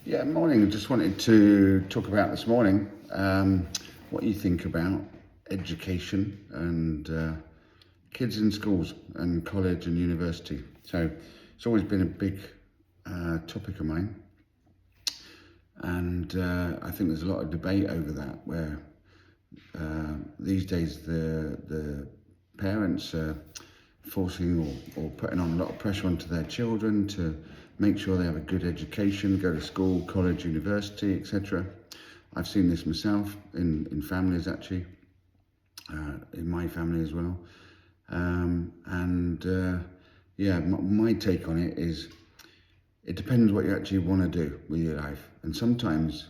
Yeah, morning. I just wanted to talk about this morning what you think about education and kids in schools and college and university. So it's always been a big topic of mine, and I think there's a lot of debate over that. Where these days the parents are forcing or putting on a lot of pressure onto their children to make sure they have a good education, go to school, college, university, etc. I've seen this myself in families, actually, in my family as well. Yeah, my take on it is it depends what you actually want to do with your life. And sometimes,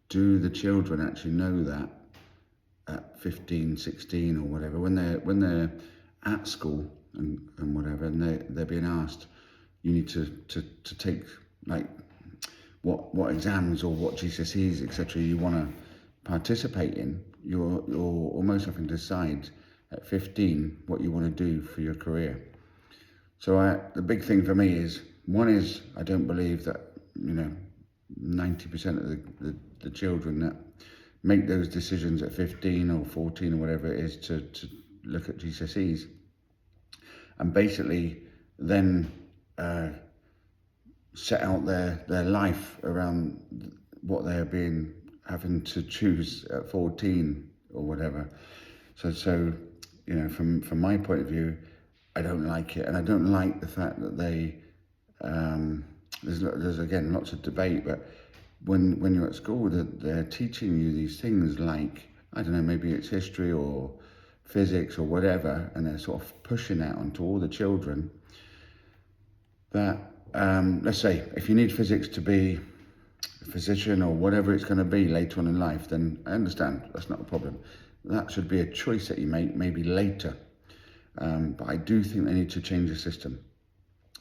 do the children actually know that at 15, 16 or whatever, when they're at school and whatever, and they're being asked, you need to take like what exams or what GCSEs, etc. you want to participate in, you're almost having to decide at 15 what you want to do for your career. So the big thing for me is, one is, I don't believe that 90% of the children that make those decisions at 15 or 14 or whatever it is to look at GCSEs and basically then set out their life around what they're having to choose at 14 or whatever. So from my point of view, I don't like it, and I don't like the fact that there's again lots of debate, but when you're at school, they're teaching you these things like, I don't know, maybe it's history or physics or whatever, and they're sort of pushing that onto all the children that, let's say, if you need physics to be a physician or whatever it's going to be later on in life, then I understand, that's not a problem. That should be a choice that you make maybe later. But I do think they need to change the system.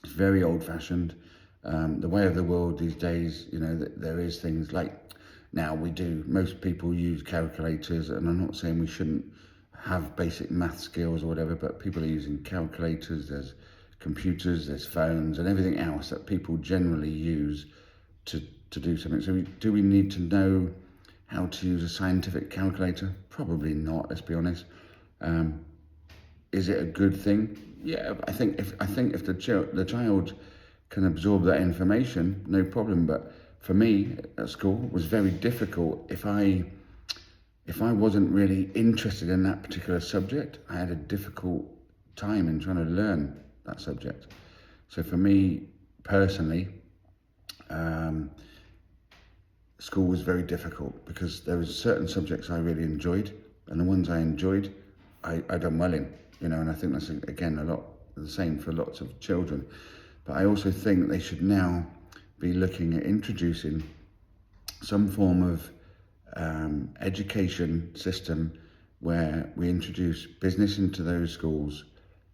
It's very old-fashioned. The way of the world these days, there is things like, now most people use calculators, and I'm not saying we shouldn't have basic math skills or whatever, but people are using calculators, there's computers, there's phones and everything else that people generally use to do something. So do we need to know how to use a scientific calculator? Probably not, let's be honest. Is it a good thing? Yeah, I think if the child can absorb that information, no problem. But for me at school, it was very difficult. If I wasn't really interested in that particular subject, I had a difficult time in trying to learn that subject. So for me personally, school was very difficult because there was certain subjects I really enjoyed, and the ones I enjoyed, I done well in, and I think that's, again, a lot the same for lots of children. But I also think they should now be looking at introducing some form of education system where we introduce business into those schools,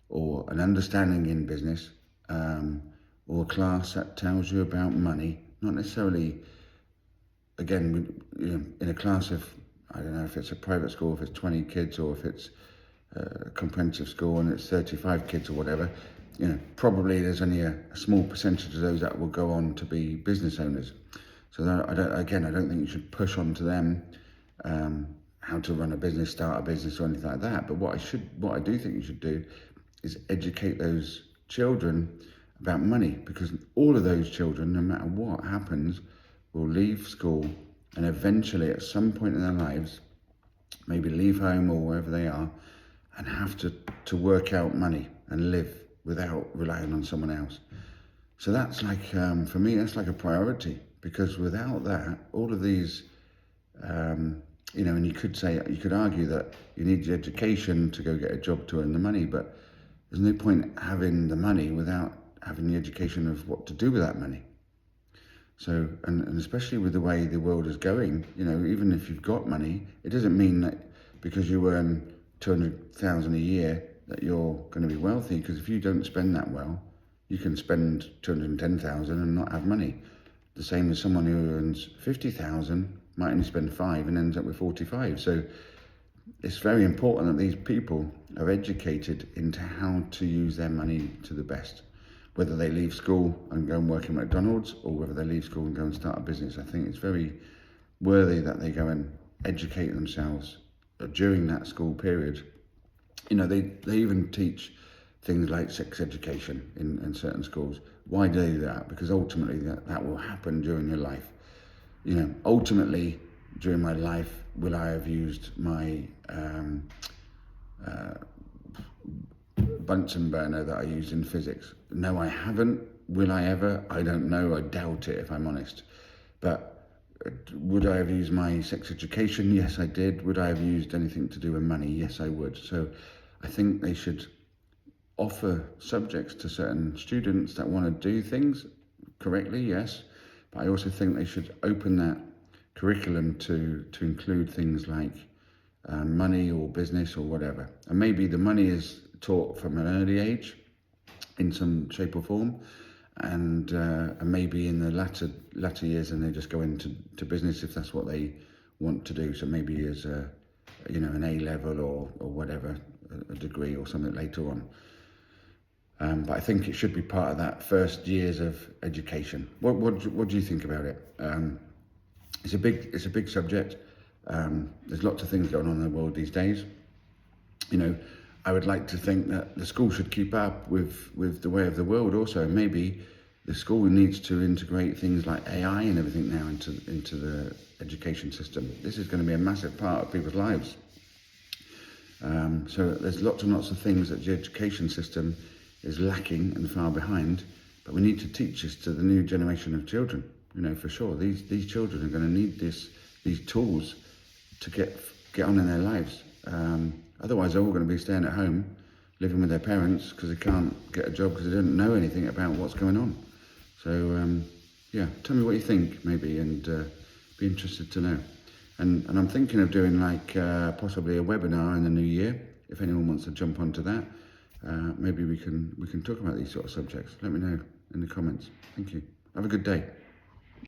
or an understanding in business, or a class that tells you about money, not necessarily, again, in a class of, I don't know if it's a private school, if it's 20 kids, or if it's a comprehensive school and it's 35 kids or whatever, probably there's only a small percentage of those that will go on to be business owners. So I don't think you should push on to them how to run a business, start a business or anything like that. But what I do think you should do is educate those children about money, because all of those children, no matter what happens, will leave school and eventually at some point in their lives, maybe leave home or wherever they are, and have to work out money and live without relying on someone else. So that's like, for me, that's like a priority, because without that, all of these, and you could argue that you need the education to go get a job to earn the money, but there's no point having the money without having the education of what to do with that money. So, and especially with the way the world is going, even if you've got money, it doesn't mean that because you earn 200,000 a year that you're going to be wealthy, because if you don't spend that well, you can spend 210,000 and not have money. The same as someone who earns 50,000 might only spend 5 and ends up with 45. So it's very important that these people are educated into how to use their money to the best. whether they leave school and go and work in McDonald's or whether they leave school and go and start a business. I think it's very worthy that they go and educate themselves during that school period. You know, they even teach things like sex education in certain schools. Why do they do that? Because ultimately that will happen during your life. You know, ultimately during my life, will I have used my Bunsen burner that I used in physics? No, I haven't. Will I ever? I don't know. I doubt it, if I'm honest. But would I have used my sex education? Yes, I did. Would I have used anything to do with money? Yes, I would. So I think they should offer subjects to certain students that want to do things correctly, yes. But I also think they should open that curriculum to include things like money or business or whatever. And maybe the money is taught from an early age in some shape or form, and maybe in the latter years, and they just go into business if that's what they want to do. So maybe as an A level or whatever, a degree or something later on. But I think it should be part of that first years of education. What do you think about it? It's a big subject. There's lots of things going on in the world these days. You know, I would like to think that the school should keep up with the way of the world also. Maybe the school needs to integrate things like AI and everything now into the education system. This is going to be a massive part of people's lives. So there's lots and lots of things that the education system is lacking and far behind, but we need to teach this to the new generation of children. You know, for sure, these children are going to need these tools to get on in their lives. Otherwise, they're all going to be staying at home, living with their parents because they can't get a job because they don't know anything about what's going on. So, yeah, tell me what you think, maybe, and be interested to know. And I'm thinking of doing like possibly a webinar in the new year. If anyone wants to jump onto that, maybe we can talk about these sort of subjects. Let me know in the comments. Thank you. Have a good day.